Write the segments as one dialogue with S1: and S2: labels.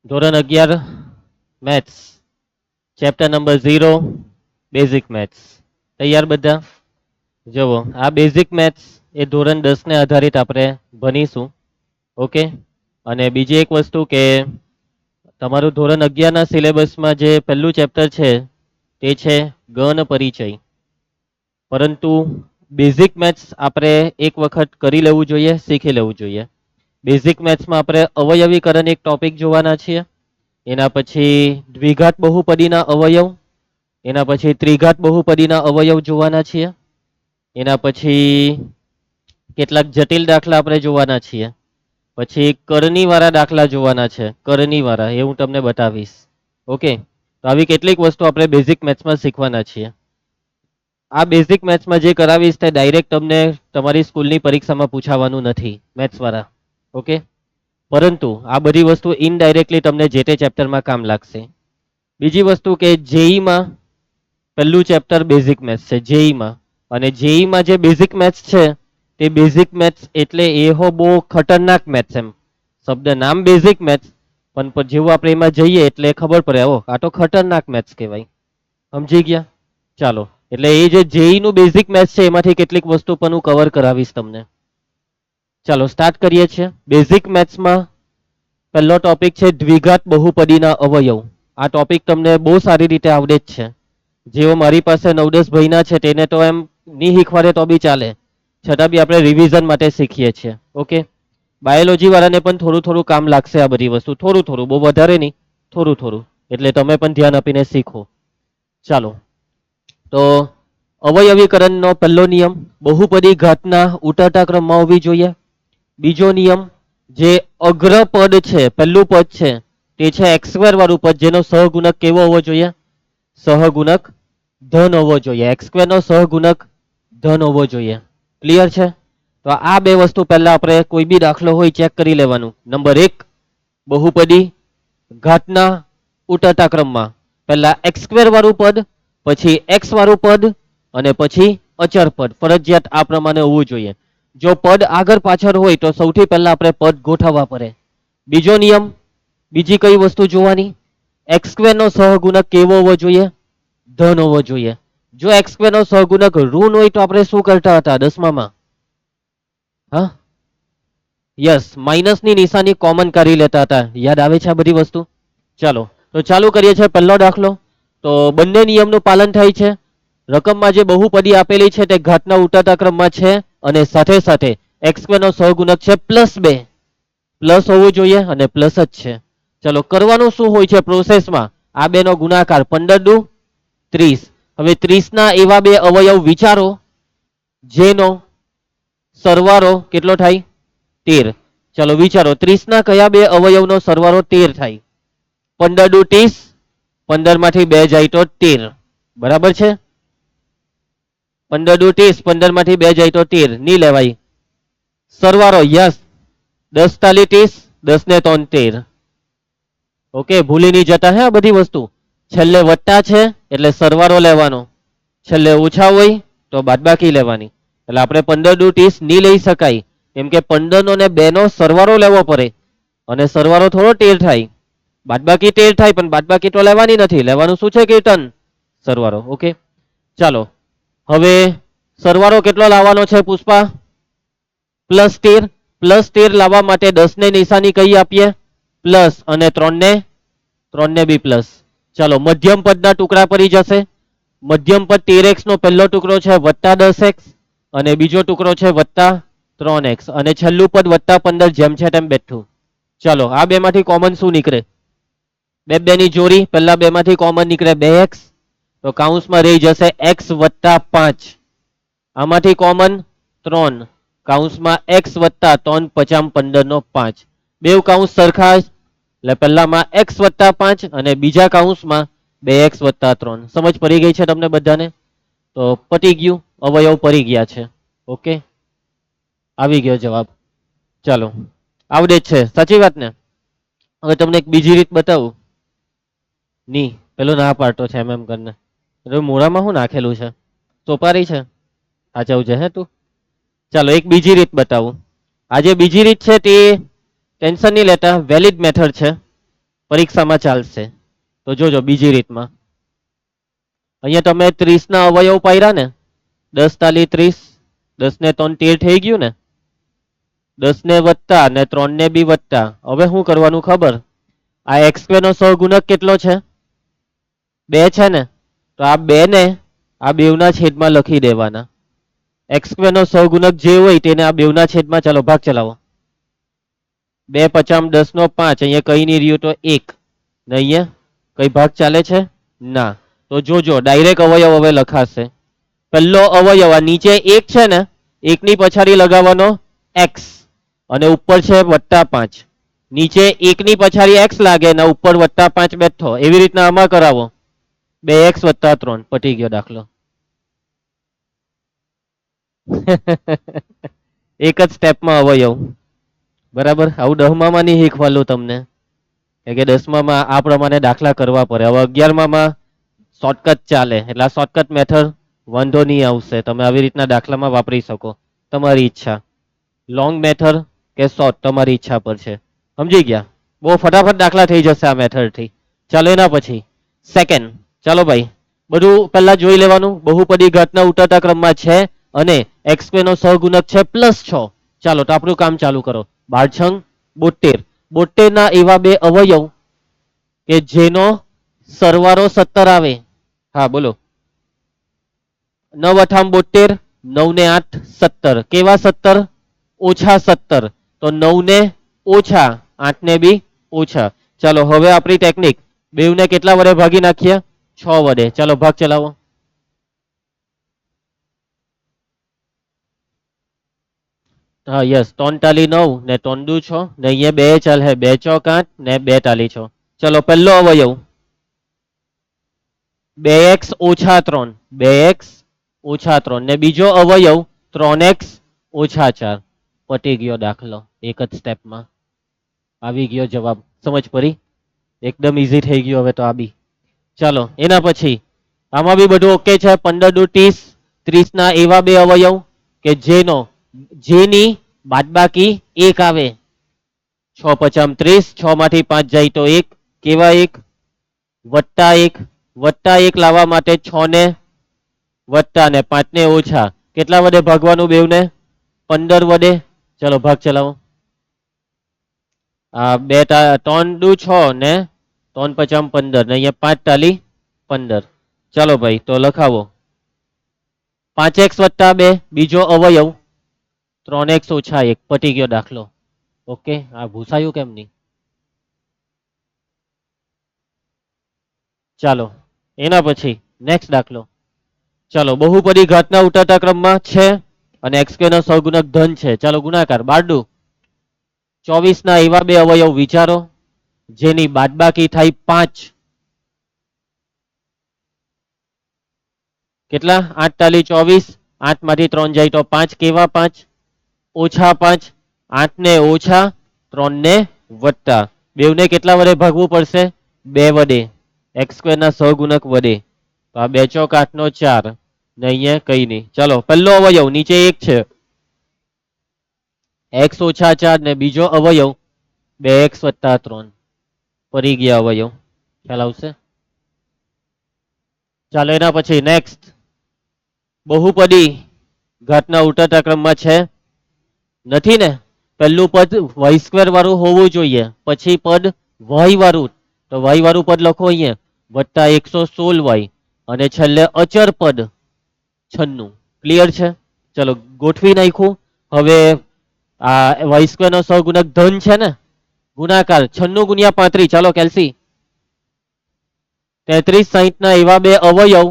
S1: ધોરણ 11 maths chapter number 0 basic maths. તૈયાર બધા? જુઓ, આ બેઝિક મેથ્સ એ ધોરણ 10 ને આધારિત આપણે ભણીશું. ઓકે. અને બીજી એક વસ્તુ કે તમારું ધોરણ 11 ના સિલેબસમાં જે પહેલું ચેપ્ટર છે તે છે ગણ પરિચય. પરંતુ બેઝિક મેથ્સ આપણે એક વખત કરી લેવું જોઈએ, શીખી લેવું જોઈએ. બેઝિક મેથ્સમાં આપણે અવયવીકરણ એક ટોપિક જોવાના છીએ. એના પછી દ્વિઘાત બહુપદીના અવયવ, એના પછી ત્રિઘાત બહુપદીના અવયવ જોવાના છીએ. એના પછી કેટલાક જટિલ દાખલા આપણે જોવાના છીએ. પછી કરણી વાળા દાખલા જોવાના છે. કરણી વાળા એ હું તમને બતાવીશ. ઓકે. તો આવી કેટલીક વસ્તુ આપણે બેઝિક મેથ્સમાં શીખવાના છીએ. આ બેઝિક મેથ્સમાં જે કરાવીશ તે ડાયરેક્ટ તમને તમારી સ્કૂલની પરીક્ષામાં પૂછાવાનું નથી મેથ્સ વાળા. ઓકે. પરંતુ આ બધી વસ્તુ ઇનડાયરેક્ટલી તમને જે તે ચેપ્ટરમાં કામ લાગશે. બીજી વસ્તુ કે જેઈમાં પહેલું ચેપ્ટર બેઝિક મેથ્સ છે જેઈમાં. અને જેઈમાં જે બેઝિક મેથ્સ છે તે બેઝિક મેથ્સ એટલે એ હો બહુ ખતરનાક મેથ્સ. એમ શબ્દ નામ બેઝિક મેથ્સ, પણ જેવું આપણે એમાં જઈએ એટલે ખબર પડે ઓ આ તો ખતરનાક મેથ્સ કહેવાય. સમજી ગયા? ચાલો, એટલે એ જે જેઈ નું બેઝિક મેથ્સ છે એમાંથી કેટલીક વસ્તુ પણ હું કવર કરાવીશ તમને. ચાલો સ્ટાર્ટ કરીએ છીએ. બેઝિક મેથ્સમાં પહેલો ટોપિક છે દ્વિઘાત બહુપદીના અવયવ. આ ટોપિક તમને બહુ સારી રીતે આવડે જ છે. જેઓ મારી પાસે 9-10 ભાઈના છે તેને તો એમ નહીં શીખવાડે તો બી ચાલે, છતાં બી આપણે રિવિઝન માટે શીખીએ છીએ. ઓકે. બાયોલોજી વાળાને પણ થોડું થોડું કામ લાગશે આ બધી વસ્તુ, થોડું થોડું, બહુ વધારે નહીં, થોડું થોડું. એટલે તમે પણ ધ્યાન આપીને શીખો. ચાલો, તો અવયવીકરણનો પહેલો નિયમ, બહુપદી ઘાતના ઉતરતા ક્રમમાં હોવી જોઈએ. બીજો નિયમ, જે અગ્ર પદ છે, પહેલું પદ છે તે છે એક્સ સ્ક્વેર વાળું પદ, જેનો સહગુણક કેવો હોવો જોઈએ? સહગુણક ધન હોવો જોઈએ. એક્સ સ્ક્વેર નો સહગુણક ધન હોવો જોઈએ. ક્લિયર છે? તો આ બે વસ્તુ પહેલા આપણે કોઈ બી દાખલો હોય ચેક કરી લેવાનું. નંબર 1, બહુપદી ઘાતના ઉતરતા ક્રમમાં પહેલા એક્સ સ્ક્વેર વાળું પદ, પછી એક્સ વાળું પદ અને પછી અચર પદ. ફરજિયાત આ પ્રમાણે હોવું જોઈએ. જો પદ આગળ પાછળ હોય તો સૌથી પહેલા આપણે પદ ગોઠવવા પડે. બીજો નિયમ, બીજી કઈ વસ્તુ જોવાની? એક્સ સ્ક્વેર નો સહગુણક કેવો હોવો જોઈએ? ધન હોવો જોઈએ. જો એક્સ સ્ક્વેર નો સહગુણક ઋણ હોય તો આપણે શું કરતા હતા 10માં? હા, યસ, માઇનસ ની નિશાની કોમન કરી લેતા હતા. યાદ આવે છે આ બધી વસ્તુ? ચાલો, તો ચાલુ કરીએ છીએ પહેલો દાખલો. તો બંને નિયમનું પાલન થાય છે. રકમમાં જે બહુપદી આપેલી છે તે ઘાતના ઉતરતા ક્રમમાં છે અને સાથે સાથે એક્સ સ્ક્વેર નો સહગુણક છે +2. પ્લસ હોવું જોઈએ અને પ્લસ જ છે. ચલો, કરવાનું શું હોય છે પ્રોસેસમાં? આ બેનો ગુણાકાર, 15 દુ 30. હવે 30 ના એવા બે અવયવ વિચારો જેનો સરવાળો કેટલો થાય? 13. ચલો વિચારો, 30 ના કયા બે અવયવનો સરવાળો 13 થાય? 15 દુ 30, 15 માંથી 2 જાય તો 13. બરાબર છે? 15 દુ 30, 15 માંથી 2 જાય તો 13. નહીં લેવાય. સરવાળો, યસ, 10 તાલી 30, 10 ને 3 13. ઓકે, ભૂલી નહીં જતા હે આ બધી વસ્તુ. છેલ્લે વત્તા છે એટલે સરવાળો લેવાનો, છેલ્લે ઓછા હોય તો બાદબાકી લેવાની. એટલે આપણે 15 દુ 30 નહીં લઈ શકાય, કેમ કે 15 નો ને 2 નો સરવાળો લેવો પડે અને સરવાળો થોડો 13 થાય. બાદબાકી 13 થાય, પણ બાદબાકી તો લેવાની નથી. લેવાનું શું છે? કીર્તન, સરવાળો. ઓકે, ચાલો. હવે સરવાળો કેટલો લાવવાનો છે પુષ્પા? +13. +13 લાવવા માટે 10 ને નિશાની કઈ આપીએ? પ્લસ, અને 3 ને બી પ્લસ. ચાલો, મધ્યમ પદના ટુકડા પડી જશે. મધ્યમ પદ 13x નો પહેલો ટુકડો છે +10x અને બીજો ટુકડો છે +3x અને છેલ્લું પદ +15, જેમ છે તેમ બેઠું. ચાલો, આ બે માંથી કોમન શું નીકળે? બે ની જોડી, પહેલા બે માંથી કોમન નીકળે 2x, તો કૌંસમાં રહી જશે x + 5. આમાંથી કોમન 3, કૌંસમાં x + 3 × 15 નો 5. બેવ કૌંસ સરખા, એટલે પહેલામાં x + 5 અને બીજા કૌંસમાં 2x + 3. સમજ પડી ગઈ છે તમને બધાને? તો પતી ગયું, અવયવ પડી ગયા છે. ઓકે, આવી ગયો જવાબ. ચાલો, આવડે જ છે, સાચી વાત ને? હવે તમને એક બીજી રીત બતાવું. ની પેલો ના પાડતો છે એમ કરીને. મોઢામાં શું નાખેલું છે? સોપારી છે? સાચવજે હે તું. ચાલો, એક બીજી રીત બતાવું. આ જે બીજી રીત છે તે ટેન્શન નહીં લેતા, વેલિડ મેથડ છે. પરીક્ષામાં ચાલશે. તો જોજો બીજી રીતમાં. અહીંયા તમે 30 ના અવયવ પાડ્યા ને, 10 તાલી 30, 10 ને 3 13 થઈ ગયું ને, 10 ને વત્તા ને 3 ને બી વત્તા. હવે શું કરવાનું ખબર? આ એક્સ સ્ક્વેર નો સહગુણક કેટલો છે? 2 છે ને, તો આ 2 ને આ બેવના છેદમાં લખી દેવાના. એક્સ સ્ક્વેર નો સહગુણક જે હોય તેને આ બેવના છેદમાં, ચાલો ભાગ ચલાવો. 2 50 10 નો 5, અહીંયા કઈ નહીં રહ્યું તો 1 ને અહીંયા કઈ ભાગ ચાલે છે? ના. તો જોજો ડાયરેક્ટ અવયવ હવે લખાશે. પહેલો અવયવ આ નીચે 1 છે ને, 1 ની પછાડી લગાવવાનો x અને ઉપર છે +5. નીચે 1 ની પછાડી x લાગે ને ઉપર +5 બેઠો. એવી રીતના આમાં કરાવો. 2x + 3 પટી ગયો દાખલો. એક જ સ્ટેપમાં અવયવ. બરાબર. આવું 10માં નહીં શીખવાલું તમને કે 10માં આ પ્રમાણે દાખલા કરવા પડે. હવે 11માં શોર્ટકટ ચાલે, એટલે આ શોર્ટકટ મેથડ વાંધો નહીં આવશે. તમે આવી રીતના દાખલામાં વાપરી શકો, તમારી ઈચ્છા. લોંગ મેથડ કે શોર્ટ તમારી ઈચ્છા પર છે. સમજી ગયા? બહુ ફટાફટ દાખલા થઈ જશે આ મેથડથી. ચાલો એના પછી સેકન્ડ. ચાલો ભાઈ, બધું પહેલા જોઈ લેવાનું. બહુપદી ઘાતના ઉતરતા ક્રમમાં છે અને એક્સ સ્ક્વેર નો સહગુણક છે +6. ચાલો તો આપણું કામ ચાલુ કરો. 12 72. 72 ના એવા બે અવયવ કે જેનો સરવાળો 17 આવે. હા બોલો. 9 8 72, 9 ને 8 17. કેવા 17? -17. તો 9 ને ઓછા, 8 ને બી ઓછા. ચાલો હવે આપણી ટેકનિક, બેવને કેટલા વડે ભાગી નાખીએ? 6 વડે. ચાલો ભાગ ચલાવો. હા યસ, 3 તાલી 9 ને 3 દુ 6 ને અહીંયા 2 ચાલ હે, 2 ચોક 8 ને 2 તાલી 6. ચલો પહેલો અવયવ 2x - 3, 2x - 3 ને બીજો અવયવ 3x - 4. પટી ગયો દાખલો. એક જ સ્ટેપમાં આવી ગયો જવાબ. સમજ પડી? એકદમ ઈઝી થઈ ગયો હવે તો આ બી. ચાલો એના પછી આમાં બી બધું ઓકે છે. 15 દુ 30, 30 ના એવા બે અવયવ કે જેની બાદબાકી 1 આવે. 6 50 30, 6 માંથી 5 જાય તો 1. કેવા 1? +1. +1 લાવવા માટે 6 ને વત્તા ને 5 ને ઓછા. કેટલા વડે ભાગવાનું બેવને? 15 વડે. ચલો ભાગ ચલાવો. 3 દુ 6 ને 3 50 15 ને અહીંયા 5 તાલી 15. ચાલો ભાઈ તો લખાવો. 5x + 2 બીજો અવયવ 3x - 1. પટી ગયો દાખલો. ઓકે. આ ભૂસાયું કેમ નહીં? ચાલો એના પછી નેક્સ્ટ દાખલો. ચાલો બહુપદી ઘાતના ઉતરતા ક્રમમાં છે અને એક્સ સ્ક્વેર નો સહગુણક ધન છે. ચાલો ગુણાકાર. 12 24 ના એવા બે અવયવ વિચારો જેની બાદબાકી થાય 5. કેટલા? 8 તાલી 24, 8 માંથી 3 જાય તો 5. કેવા 5? -5. 8 ને ઓછા, 3 ને વત્તા. બેવને કેટલા વડે ભાગવું પડશે? 2 વડે. એક્સ સ્ક્વેર ના સહગુણક વડે. તો આ 2 ચોક 8 નો 4 ને અહીંયા કઈ નહીં. ચલો પહેલો અવયવ નીચે 1 છે, x - 4 ને બીજો અવયવ 2x + 3. પડી ગયા અવયવ. ખ્યાલ આવશે? ચાલો એના પછી નેક્સ્ટ. બહુપદી ઘાતના ઉતરતા ક્રમમાં છે નથી ને? પહેલું પદ y² વાળું હોવું જોઈએ, પછી પદ y વાળું. તો y વાળું પદ લખો અહીંયા +116y અને છેલ્લે અચર પદ 96. ક્લિયર છે? ચલો ગોઠવી નાખ્યું. હવે આ y² નો સહગુણક ધન છે ને, ગુણાકાર 96 × 35. ચાલો કેલ્સી 33 60 ના એવા બે અવયવ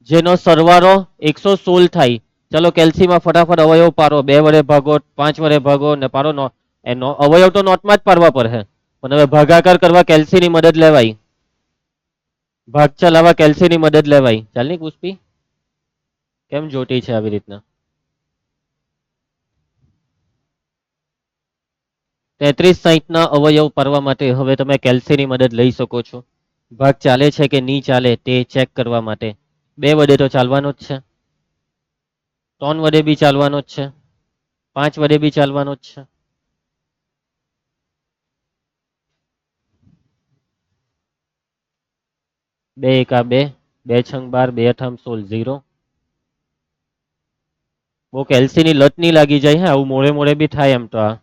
S1: જેનો સરવાળો 116 થાય. ચલો કેલ્સીમાં ફટાફટ અવયવ પાડો. 2 વડે ભાગો, 5 વડે ભાગો ને પાડો. એનો અવયવ તો નોટમાં જ પાડવા પડે, પણ હવે ભાગાકાર કરવા કેલ્સીની મદદ લેવાય. ભાગ ચલાવવા કેલ્સીની મદદ લેવાય. ચાલની પુષ્પી કેમ જોટી છે આવી રીતના? 33 60 ના અવયવ પાડવા માટે હવે તમે કેલ્સીની મદદ લઈ શકો છો. ભાગ ચાલે છે કે નહીં ચાલે તે ચેક કરવા માટે. 2 વડે તો ચાલવાનો જ છે, 3 વડે બી ચાલવાનો જ છે, 5 વડે બી ચાલવાનો જ છે. બે એકા બે, બે છંગ 12, બે અઠામ 16, 0. બહુ કેલ્સી ની લત નહીં લાગી જાય. હે આવું મોડે મોડે બી થાય એમ તો આ.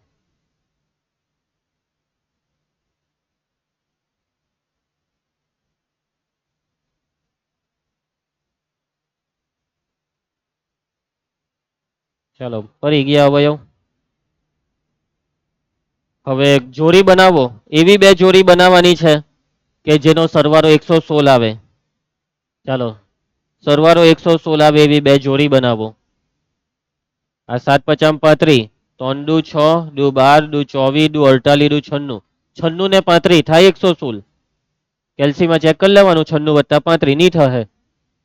S1: ચાલો ફરી ગયા અવયવ. હવે જોડી બનાવો. એવી બે જોડી બનાવવાની છે કે જેનો સરવાળો 116 આવે. ચાલો સરવાળો 116 આવે એવી બે જોડી બનાવો. આ 7 પચામ 35, 3 દુ 6, દુ 12, દુ 24, દુ 48, દુ 96. 96 ને 35 થાય 116. કેલ્સીમાં ચેક કરી લેવાનું. 96 વત્તા 35 નહીં થશે.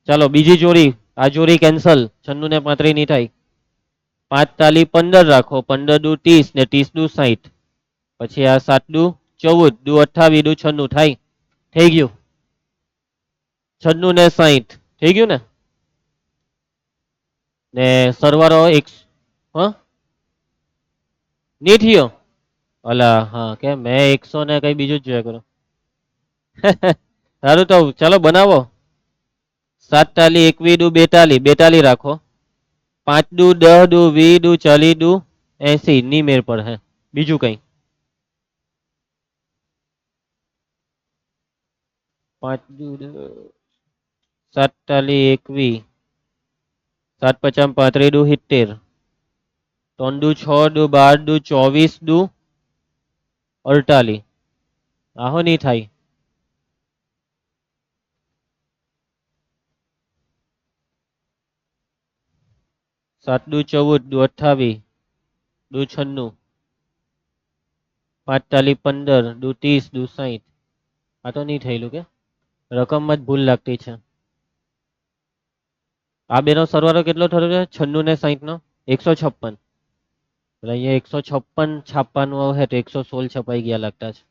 S1: ચાલો બીજી જોડી. આ જોડી કેન્સલ. 96 ને 35 નહીં થાય. 5 તાલી 15 રાખો. 15 દુ 30 ને 30 દુ 60. પછી આ 7 દુ 14, દુ 28, દુ 96 થાય. થઈ ગયું. 96 ને 60 થઈ ગયું ને. ને સરવાળો એક નહીં થયો. અલા હા કે મેં 100 ને કઈ બીજું જ જોયા કરો. સારું તો ચાલો બનાવો. 7 તાલી 21 દુ 42, 42 રાખો. 5 દુ 10, દુ 20, દુ 40, દુ 80 ની મેર પર હે. બીજું કઈ 5 દુ 7 તાલી 21, 7 પચામ 35 દુ 70, 3 દુ 6, દુ 12, દુ 24, દુ 48. આહો નહીં થાય. 7 દુ 14, દુ 28, દુ 96, 5 તાલી 15, દુ 30, દુ 60. આ તો નહીં થયેલું કે રકમમાં જ ભૂલ લાગતી છે. આ બેનો સરવાળો કેટલો થયો છે? 96 ને 60 નો 156. એટલે અહીંયા 156 છાપવાનું આવે તો 116 છપાઈ ગયા લાગતા છે.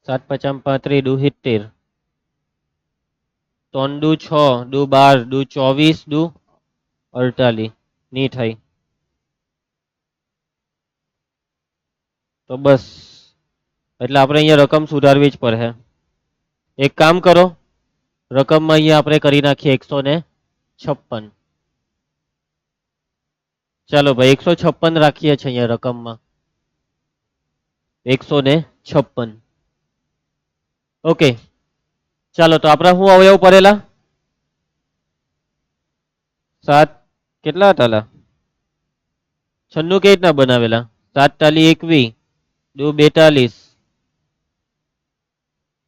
S1: સાત પચામ 35, દુ 70, 3 દુ 6, દુ 12, દુ 24, દુ 48 નહીં થાય. તો બસ એટલે આપણે અહીંયા રકમ સુધારવી જ પડે. એક કામ કરો, રકમમાં અહીંયા આપણે કરી નાખીએ 156. ચાલો ભાઈ 156 રાખીએ છીએ અહીંયા રકમમાં. 156. ઓકે ચાલો તો આપણા શું અવયવ પડેલા? 7 કેટલા હતા? 96 કેવી રીતના બનાવેલા? 7 તાલી 21, દુ 42,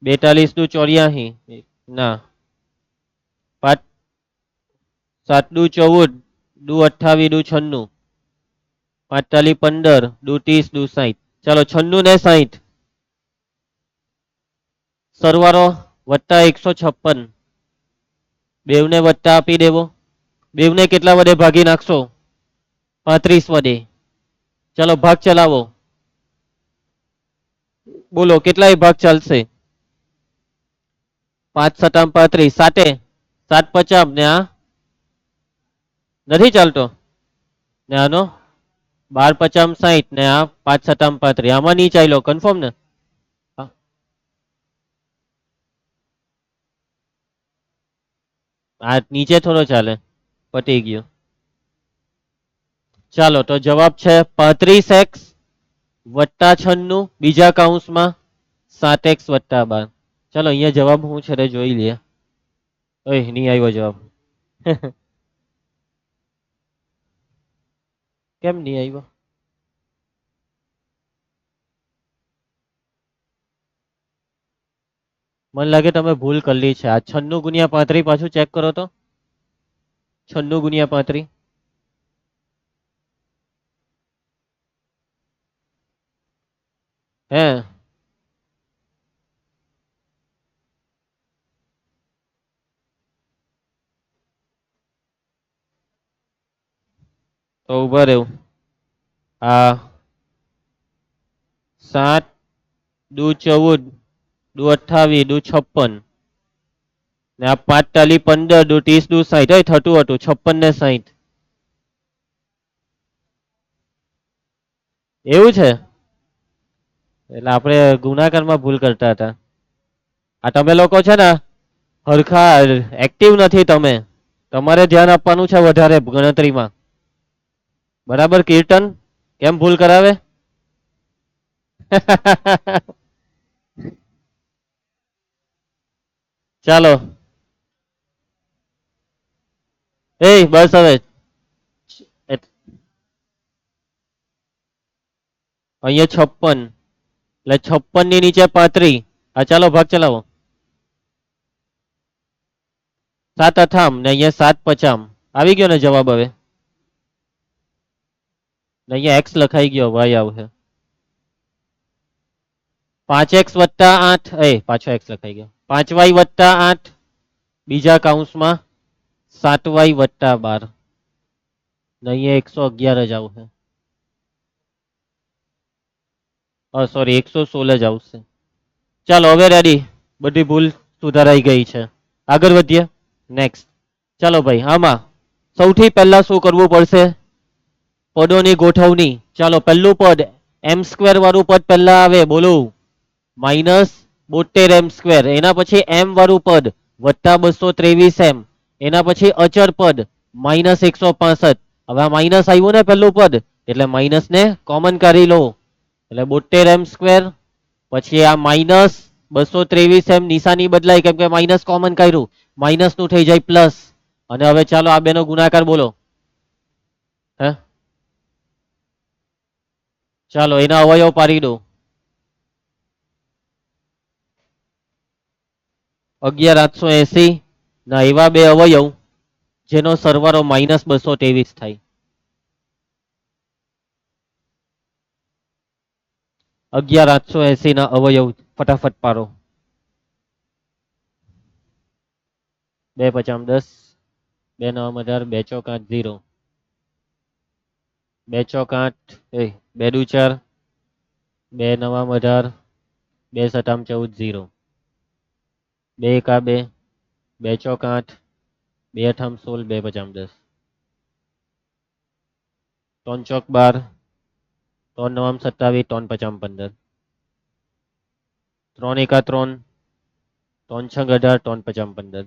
S1: 42 દુ 84 ના 5, 7 દુ 14, દુ 28, દુ 96, 5 તાલી 15, દુ 30, દુ 60. ચાલો 96 ને 60 સરવાળો વત્તા 156. બેવને વત્તા આપી દેવો. બેવને કેટલા વડે ભાગી નાખશો? 35 વડે. ચાલો ભાગ ચલાવો. બોલો કેટલાય ભાગ ચાલશે? 5 સતામ 35, 7 7 50 ને આ નથી ચાલતો ને આનો 12 50 60 ને આ 5 સતામ 35. આમાં નહીં ચાલ્યો કન્ફર્મ ને? આ નીચે થોડો ચાલે. પતી ગયું. ચાલો તો જવાબ છે 35x વત્તા 96 બીજા કૌંસમાં 7x વત્તા 12. ચાલો અહીંયા જવાબ શું છે તે જોઈ લઈએ. ઓય નહીં આવ્યો જવાબ. કેમ નહીં આવ્યો? મને લાગે તમે ભૂલ કરી છે. આ 96 ગુણ્યા 35 પાછું ચેક કરો તો. 96 ગુણ્યા 35 હે તો ઉભા રહેવું. આ 7 દુ 14, દુ 28, દુ 56 ને આ 5 તાલી 15, દુ 30, દુ 60. થતું હતું 56 ને 60. એવું છે, એટલે આપણે ગુણાકારમાં ભૂલ કરતા હતા. આ તમે લોકો છે ને હરખા એક્ટિવ નથી તમે, તમારે ધ્યાન આપવાનું છે વધારે ગણતરીમાં. બરાબર કીર્તન, કેમ ભૂલ કરાવે? ચાલો એ બસ હવે અહીંયા 56 એટલે 56 ની નીચે 35. હા ચાલો ભાગ ચલાવો. 7 અઠામ ને અહીંયા 7 પચામ. આવી ગયો ને જવાબ હવે? ને અહીંયા એક્સ લખાઈ ગયો, વાય આવશે. 5x વત્તા 8, એ પાછો એક્સ લખાઈ ગયો. 5y વત્તા 8 બીજા કૌંસમાં 7y વત્તા 12 ને અહીંયા 111 જ આવશે. સોરી 116 જ આવશે. ચાલો હવે રેડી, બધી ભૂલ સુધારાઈ ગઈ છે. આગળ વધીએ નેક્સ્ટ. ચાલો ભાઈ, આમાં સૌથી પહેલા શું કરવું પડશે? પદોની ગોઠવણી. ચાલો પહેલું પદ એમ સ્ક્વેર વાળું પદ પહેલા આવે, બોલો. -72m². એના પછી એમ વાળું પદ +223m. એના પછી અચર પદ -165. હવે આ માઇનસ આવ્યું ને પહેલું પદ, એટલે માઇનસ ને કોમન કાઢી લો, એટલે 72m². પછી આ -223m નિશાની બદલાય કેમ કે માઇનસ કોમન કાઢ્યું, માઇનસ નું થઈ જાય પ્લસ. અને હવે ચાલો આ બેનો ગુણાકાર બોલો. હે ચાલો એના અવયવ પાડી દો. 11880 ના એવા બે અવયવ જેનો સરવાળો -223 થાય. 11880 ના અવયવ ફટાફટ પાડો. 2 પચામ 10, 2 નવમ 18, 2 ચોક 8 0, 2 ચોક 8, 2 દુ 4, 2 નવમ 18, 2 સતામ 14 0, 2 એકા 2, 2 ચોક 8, 2 અઠામ 16, 2 પચામ 10, 3 ચોક 12, 3 નવમ 27, 3 પચામ 15, 3 એકા 3, 3 છંગ 18, 3 પચામ 15,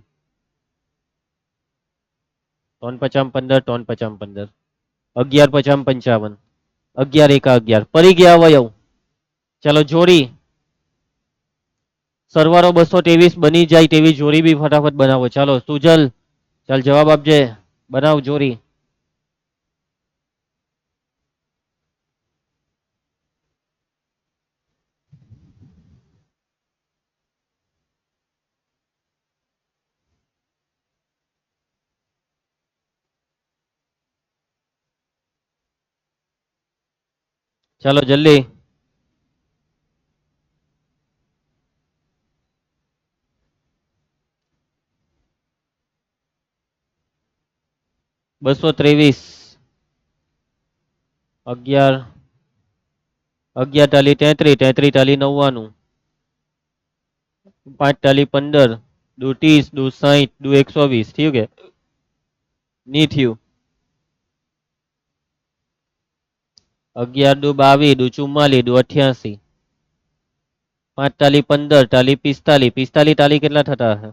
S1: 3 પચામ 15, 3 પચામ 15, 11 પચામ 55, 11 એકા 11. પડી ગયા અવયવ. ચાલો જોડી. સરવાળો 223 બની જાય તેવી જોડી બી ફટાફટ બનાવો. ચાલો સુજલ, ચાલ જવાબ આપજે, બનાવ જોડી. ચાલો જલ્દી. બસો 11 11 ટાલી 33, 33 ટાલી 99, 5 ટાલી 15, દુ 30, દુ 60, દુ 120. થયું કે નહીં થયું? 11 દુ 22, દુ 44, દુ 88, 5 ટાલી 15, ટાલી 45, 45 ટાલી કેટલા થતા હશે?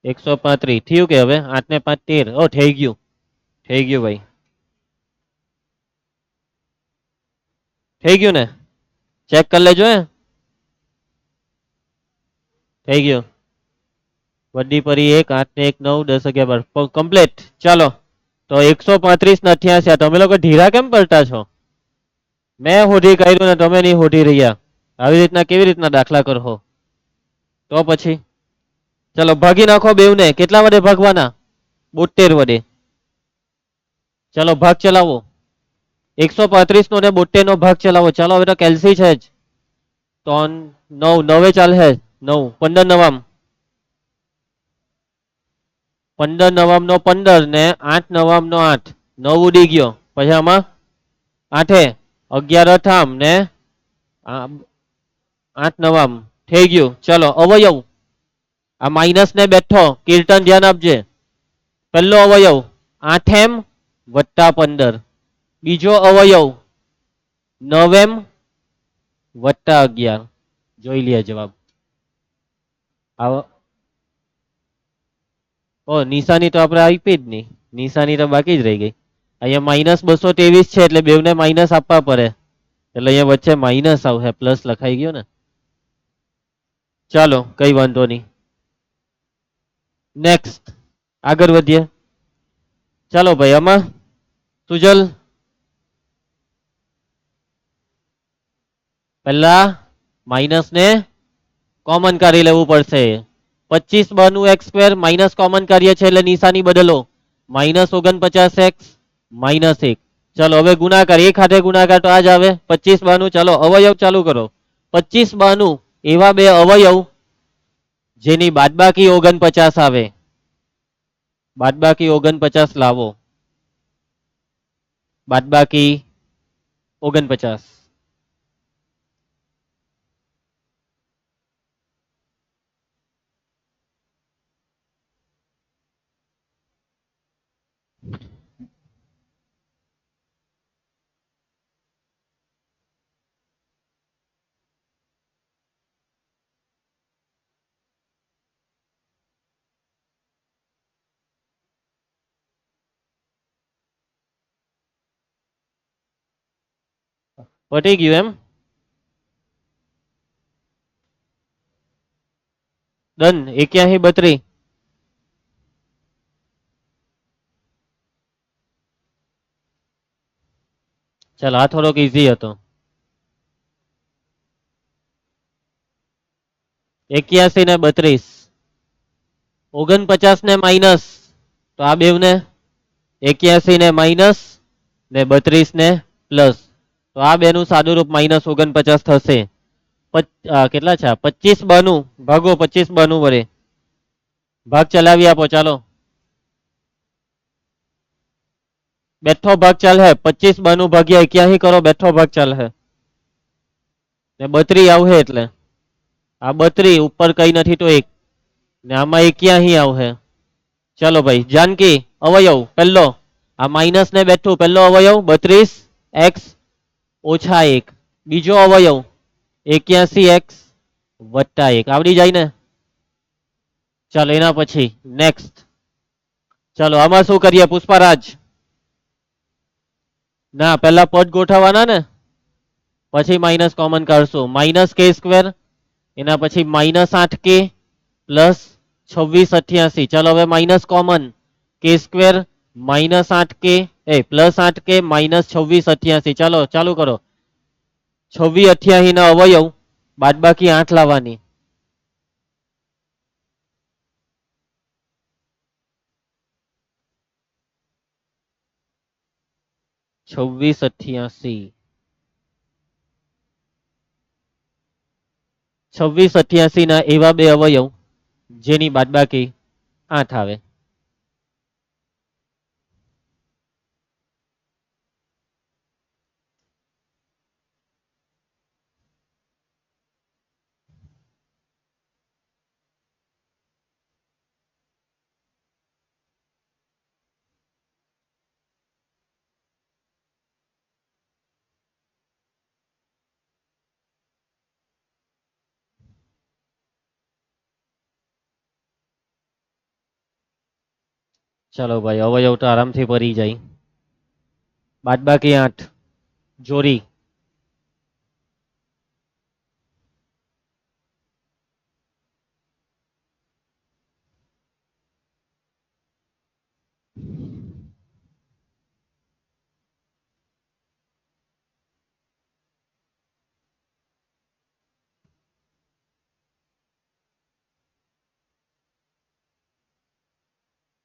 S1: 135. થયું કે હવે? 8 ને 5 13. ઓ થઈ ગયું, થઈ ગયું ભાઈ, થઈ ગયું ને? ચેક કરી લેજો. થઈ ગયું. વડી પરી 1, 8 ને 1 9, 10 11 12 કમ્પ્લીટ. ચાલો તો 135 ને 88. તમે લોકો ઢીરા કેમ પડતા છો? મેં હોધી કાઢ્યું ને તમે નહીં હોધી રહ્યા. આવી રીતના કેવી રીતના દાખલા કરશો? તો પછી ચલો ભાગી નાખો બેવને. કેટલા વડે ભાગવાના? 72 વડે. ચલો ભાગ ચલાવો. 135 નો ને 72 નો ભાગ ચલાવો. ચાલો હવે તો કેલ્સી છે જ. 3 9 9 ચાલે છે. 9 15 નવામ, 15 નવામ નો 15 ને 8 નવામ નો 8, 9 ઉડી ગયો. પછી આમાં 8, 11 અઠામ ને 8 નવામ થઈ ગયું. ચલો અવયવ. આ માઇનસ ને બેઠો, કીર્તન ધ્યાન આપજે. પહેલો અવયવ 8m વત્તા 15. બીજો અવયવ 9m વત્તા 11. જોઈ લે જવાબ. નિશાની તો આપણે આપી જ નહીં. નિશાની તો બાકી જ રહી ગઈ. અહીંયા -223 છે એટલે બેવને માઇનસ આપવા પડે. એટલે અહીંયા વચ્ચે માઇનસ આવશે, પ્લસ લખાઈ ગયો ને. ચાલો કઈ વાંધો નહીં. નેક્સ્ટ આગળ વધીએ. ચાલો ભાઈ આમાં સુજલ પહેલા માઇનસ ને કોમન કાઢી લેવું પડશે. 25 બનું એક્સ સ્ક્વેર માઇનસ કોમન કરીએ છે એટલે નિશાની બદલો. -49x -1. ચલો હવે ગુણાકાર એક હાથે ગુણાકાર તો આ જ આવે 25 બાનું. ચાલો અવયવ ચાલુ કરો. 25 બાનું એવા બે અવયવ જેની બાદબાકી 49 આવે. બાદબાકી 49 લાવો. બાદબાકી 49. પટી ગયું એમ. ડન. 81 32. ચાલ આ થોડોક ઈઝી હતો. 81 ને 32. 49 ને માઇનસ તો આ બેવ ને 81 ને માઇનસ ને 32 ને પ્લસ તો આ બેનું સાદું રૂપ -49 થશે. કેટલા છે? 25 બાનું ભાગો 25 બાનું વડે. ભાગ ચલાવી આપો. ચાલો બેઠો ભાગ ચાલ હે. 25 બાનું ભાગ્યા 81 કરો. બેઠો ભાગ ચાલ હે ને 32 આવશે એટલે આ 32 ઉપર કઈ નથી તો 1 ને આમાં 81 આવશે. ચાલો ભાઈ જાનકી અવયવ પહેલો આ માઇનસ ને બેઠું પહેલો અવયવ 32x ઓછા 1. બીજો અવયવ 81x વત્તા 1. આવડી જાય ને. ચાલો એના પછી નેક્સ્ટ. ચાલો આમાં શું કરીએ પુષ્પારાજ? ના પહેલા પદ ગોઠવવાના ને પછી માઇનસ કોમન કાઢશું. -k². એના પછી -8k પ્લસ 2688. ચાલો હવે minus common k² -8k plus 8k -2688. ચાલો ચાલુ કરો. 2688 ના અવયવ બાદબાકી 8 લાવવાની. છવ્વીસ 88 ના એવા બે અવયવ જેની બાદબાકી 8 આવે. ચાલો ભાઈ અવયવ તો આરામથી ભરી જાય. બાદબાકી 8 જોરી.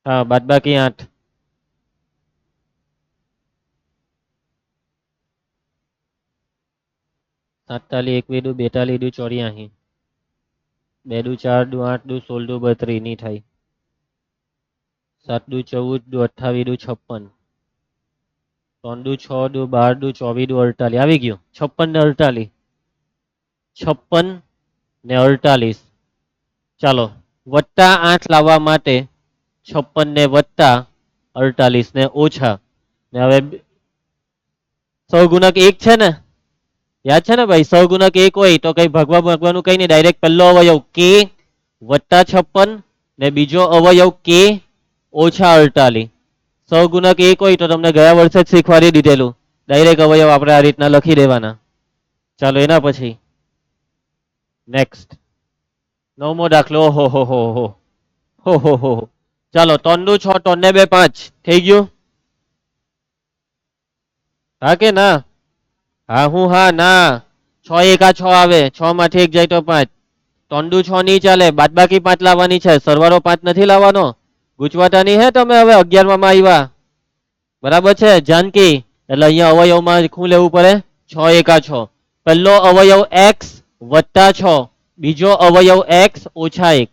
S1: હા બાદબાકી 8. 47 1 2 42 84. 2 4 2 8 2 16 32 ની થાય. 7 14 28 56. 3 6 12 24 48. આવી ગયું. 56 ને 48. 56 ને 48. ચાલો વત્તા 8 લાવવા માટે 56 ને વત્તા 48 ને ઓછા ને હવે સહગુણક 1 છે ને, યાદ છે ને ભાઈ? સહગુણક 1 હોય તો કઈ ભાગવાનું કઈ નહીં, ડાયરેક્ટ પહેલો અવયવ k વત્તા 56 ને બીજો અવયવ k ઓછા 48. સહગુણક 1 હોય તો તમને ગયા વર્ષે જ શીખવાડી દીધેલું, ડાયરેક્ટ અવયવ આપણે આ રીતના લખી દેવાના. ચાલો એના પછી નેક્સ્ટ નવમો દાખલો. હો હો હો હો હો હો હો. ચાલો 3 દુ 6, 3 ને 2 5 થઈ ગયું. હા કે ના? હા હું હા ના. 6 એકા 6 આવે, 6 માંથી 1 જાય તો 5. 3 દુ 6 નહીં ચાલે, બાદબાકી 5 લાવવાની છે, સરવાળો 5 નથી લાવવાનો. ગુજવાટા નહીં હે તમે હવે 11 માં આવ્યા, બરાબર છે જાનકી? એટલે અહીંયા અવયવમાં શું લેવું પડે? 6 એકા 6. પહેલો અવયવ x વત્તા 6, બીજો અવયવ x ઓછા 1.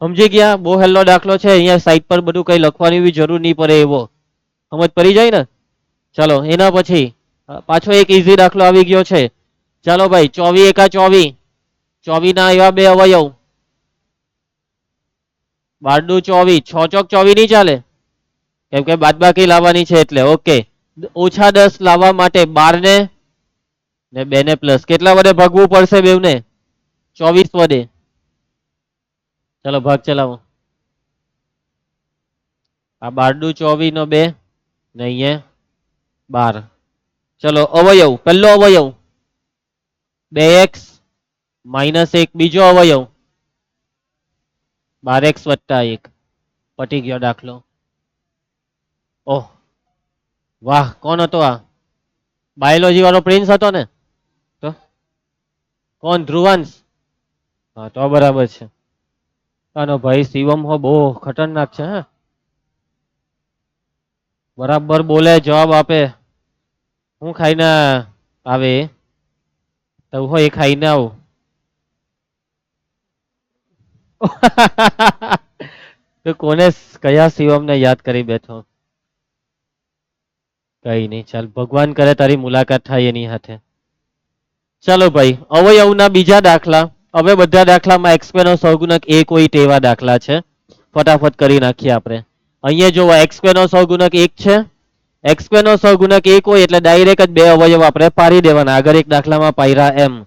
S1: સમજી ગયા? બહુ હેલો દાખલો છે, અહીંયા સાઈડ પર બધું કઈ લખવાની બી જરૂર નહીં પડે એવો. સમજ પડી જાય ને? ચલો એના પછી પાછો એક ઈઝી દાખલો આવી ગયો છે. ચાલો ભાઈ 24 એકા 24, 24 ના એવા બે અવયવ. 12 દુ 24, 6 ચોક 24 નહીં ચાલે, કેમ કે બાદબાકી લાવવાની છે એટલે. ઓકે, ઓછા 10 લાવવા માટે 12 ને 2 ને પ્લસ કેટલા વડે ભાગવું પડશે? બેવને 24 વડે. ચલો ભાગ ચલાવો. આ 12 દુ 24 નો 2 ને અહીંયા 12. ચલો અવયવ, પહેલો અવયવ 2x માઇનસ 1, બીજો અવયવ 12x વત્તા 1. પટી ગયો દાખલો. ઓહ વાહ, કોણ હતો આ? બાયોલોજી વાળો પ્રિન્સ હતો ને? તો કોણ? ધ્રુવાંશ? હા તો બરાબર છે. આનો ભાઈ શિવમ હો બહુ ખતરનાક છે. હે, બરાબર બોલે, જવાબ આપે. હું ખાઈને આવે તો હોય ખાઈને આવું. તો કોને, કયા શિવમ ને યાદ કરી બેઠો? કઈ નહીં, ચાલ ભગવાન કરે તારી મુલાકાત થાય એની સાથે. ચાલો ભાઈ અવયવના બીજા દાખલા. હવે બધા દાખલામાં x નો સહગુણક 1 હોય તેવા દાખલા છે. ફટાફટ કરી નાખીએ આપણે. અહીંયા જો x નો સહગુણક 1 છે. x નો સહગુણક 1 હોય એટલે ડાયરેક્ટ જ બે અવયવ આપણે પાડી દેવાના, આગળ એક દાખલામાં પાયરા એમ.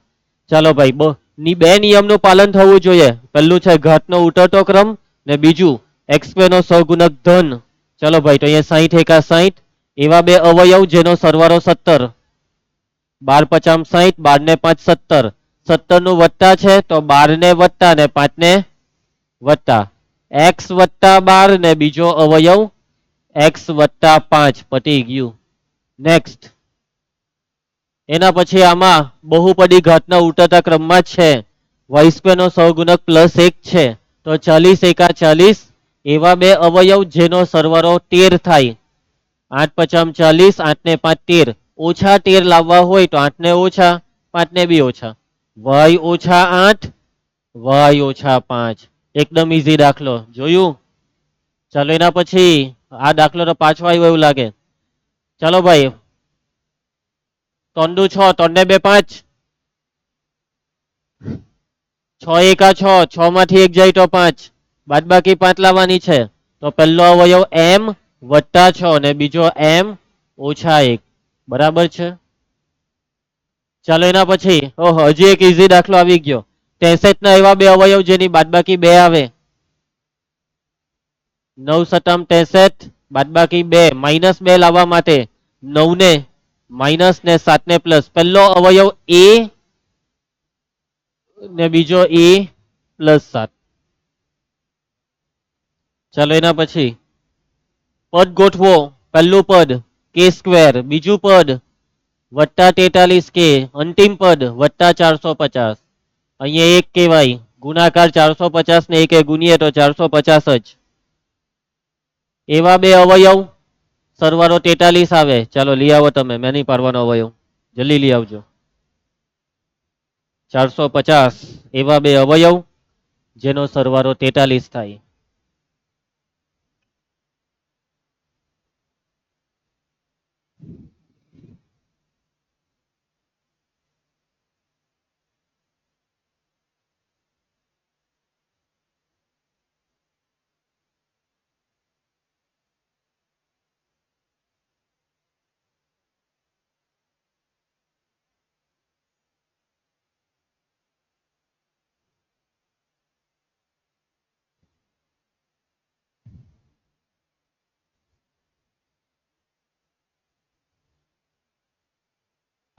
S1: ચાલો ભાઈ બે નિયમનું પાલન થવું જોઈએ. પહેલું છે ઘાતનો ઉતરતો ક્રમ ને બીજું x નો સહગુણક ધન. ચાલો ભાઈ તો અહીંયા 60 એકા 60, એવા બે અવયવ જેનો સરવાળો 17. 12 પચામ 60, 12 ને 5 17. 17 નું વત્તા છે તો 12 ને વત્તા ને 5 ને વત્તા. x વત્તા 12 ને બીજો અવયવ x વત્તા 5. પતી ગયું. નેક્સ્ટ. એના પછી આમાં બહુપદી ઘાતના ઉતરતા ક્રમમાં જ છે. y² નો સહગુણક +1 છે તો 40 એકા 40, એવા બે અવયવ જેનો સરવાળો 13 થાય. 8 પચામ 40, 8 ને 5 13. ઓછા 13 લાવવા હોય તો 8 ને ઓછા, 5 ને બી ઓછા. y ઓછા 8, y ઓછા 5. એકદમ ઈઝી દાખલો, જોયું? ચાલો એના પછી આ દાખલો તો પાછો આવ્યો એવું લાગે. ચાલો ભાઈ 3 દુ 6, 3 ને 2 5. 6 એકા 6, 6 માંથી 1 જાય તો 5, બાદબાકી 5 લાવવાની છે. તો પહેલો અવયવ m વત્તા 6 ને બીજો m ઓછા 1. બરાબર છે. ચાલો એના પછી ઓહો, હજી એક ઈઝી દાખલો આવી ગયો. 63 ના એવા બે અવયવ જેની બાદબાકી 2 આવે. 9 સતમ 63, બાદબાકી 2, -2 લાવવા માટે 9 ને માઇનસ ને 7 ને પ્લસ. પહેલો અવયવ a ને બીજો a +7. ચાલો એના પછી પદ ગોઠવો. પહેલું પદ k², બીજું પદ વત્તા 43k, અંતિમ પદ વત્તા 450. અહીંયા 1 કહેવાય, ગુણાકાર 450 ને 1 ગુણીએ તો 450 જ. એવા બે અવયવ સરવાળો 43 આવે. ચાલો લઈ આવો તમે, મેં નહીં પાડવાનો અવયવ, જલ્દી લઈ આવજો. 450 એવા બે અવયવ જેનો સરવાળો 43 થાય.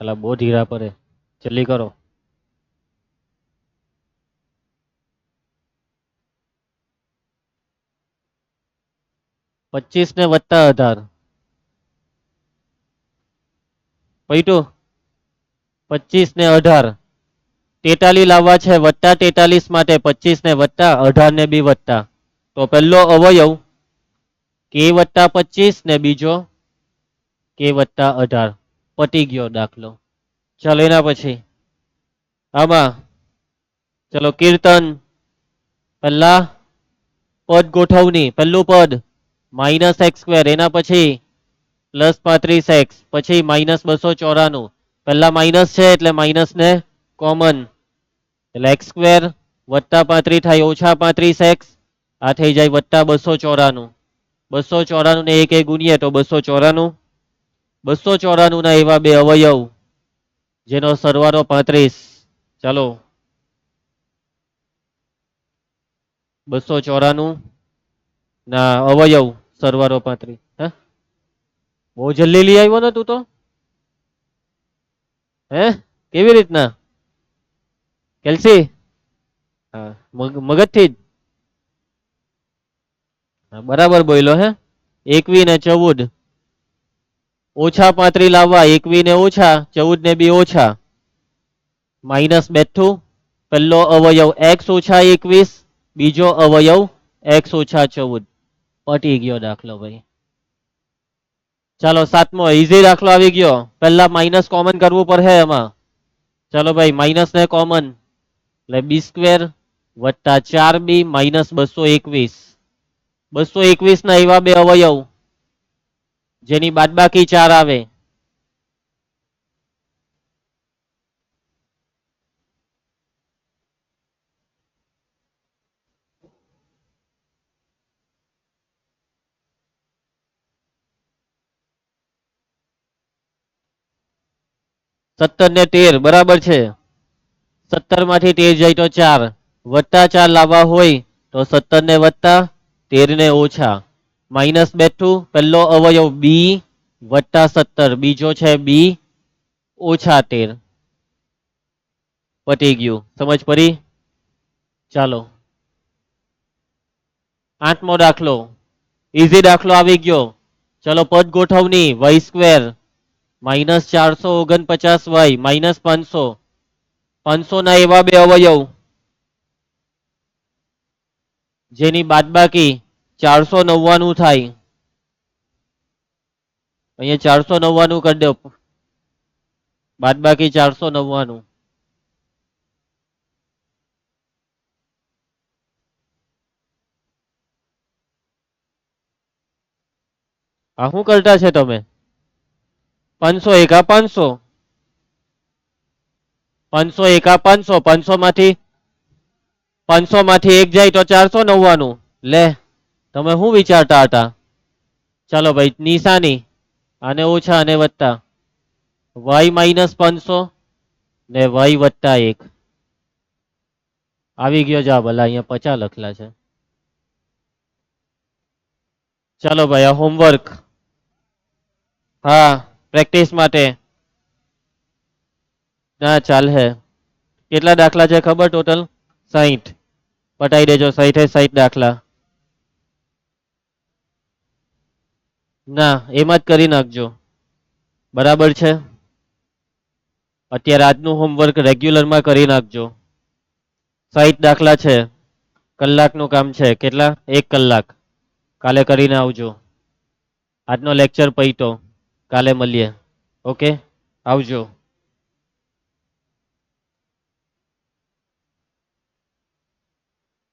S1: साला बहुत हीरा पर है, जल्दी करो। पच्चीस ने वत्ता 18 पॉइंटू 25 ने 18 43 लाववा छे वत्ता 43 माटे 25 ने वत्ता 18 ने बी वत्ता तो पहलो अवयव के वत्ता 25 ने बीजो के वत्ता 18 पटी गयो दाखलो। चलो एना पछी आमा चलो कीर्तन पहला पद गोठवनी पहलू पद -x², एना पछी +35x, पछी -294, पहला माइनस है એટલે माइनस ने कॉमन એટલે x² वत्ता 35 थाय ओछा 35x आ थई जाय वत्ता 294, 294 ने 1 गुणीए तो 294, 294 ना एवा बे अवयव जेनो सरवाळो 35। चलो 294 ना अवयव सरवाळो 35। हाँ बहुत जल्दी लई आव्यो ने तू तो હે કેવી રીતના કેલ્સી હા મગજથી જ બરાબર બોલ્યો હે 21 ને 14 ઓછા 35 લાવવા 21 ને ઓછા 14 ને બી ઓછા માઇનસ બેઠું પહેલો અવયવ x ઓછા 21 બીજો અવયવ x ઓછા 14 પટી ગયો દાખલો ભાઈ। चलो सातमो इजी दाखलो આવી ગયો पहला माइनस कॉमन करवू पड़े एमा। चलो भाई माइनस ने कॉमन એટલે b² वत्ता 4b -221, 221 ना एवा बे अवयव जेनी बादबाकी 4 आवे 17 ने 13 बराबर छे 17 मांथी 13 जाए तो 4 वत्ता 4 लावा होय तो 17 ने वत्ता 13 ने ओछा माइनस बेठू पहलो अवयव बी वत्ता 17 बीजो छे बी ओछा 13 पटी गयु समझ पड़ी। चलो आठमो दाखलो इजी दाखलो आवी गयो। चलो पद गोठवनी y² -449y -500 500 ना एवा बे अवयव जेनी बादबाकी 499 थाय अहींया 499 कर दो बादबाकी 499 आ शू करता छे तमे 500 एका 500 500 एका 500 500 माथी 500 माथी एक जाए तो 499 ले तमे शू विचारता हता। चलो भाई निशानी आने ओछा आने वत्ता y -500 ने y वत्ता 1 આવી ગયો જવાબ ભલા અહીંયા 50 લખલા છે। चलो भाई आ होमवर्क हाँ प्रेक्टिस माटे ना चाल है કેટલા દાખલા છે ખબર ટોટલ 60 પટાઈ દેજો 60 દાખલા ના એમાં જ કરી નાખજો બરાબર છે। અત્યારે આજનું હોમવર્ક રેગ્યુલર માં કરી નાખજો 60 દાખલા છે કલાકનું કામ છે કેટલા 1 કલાક કાલે કરીને આવજો। આજનો લેક્ચર પૈતો કાલે મળીએ ओके आवजो।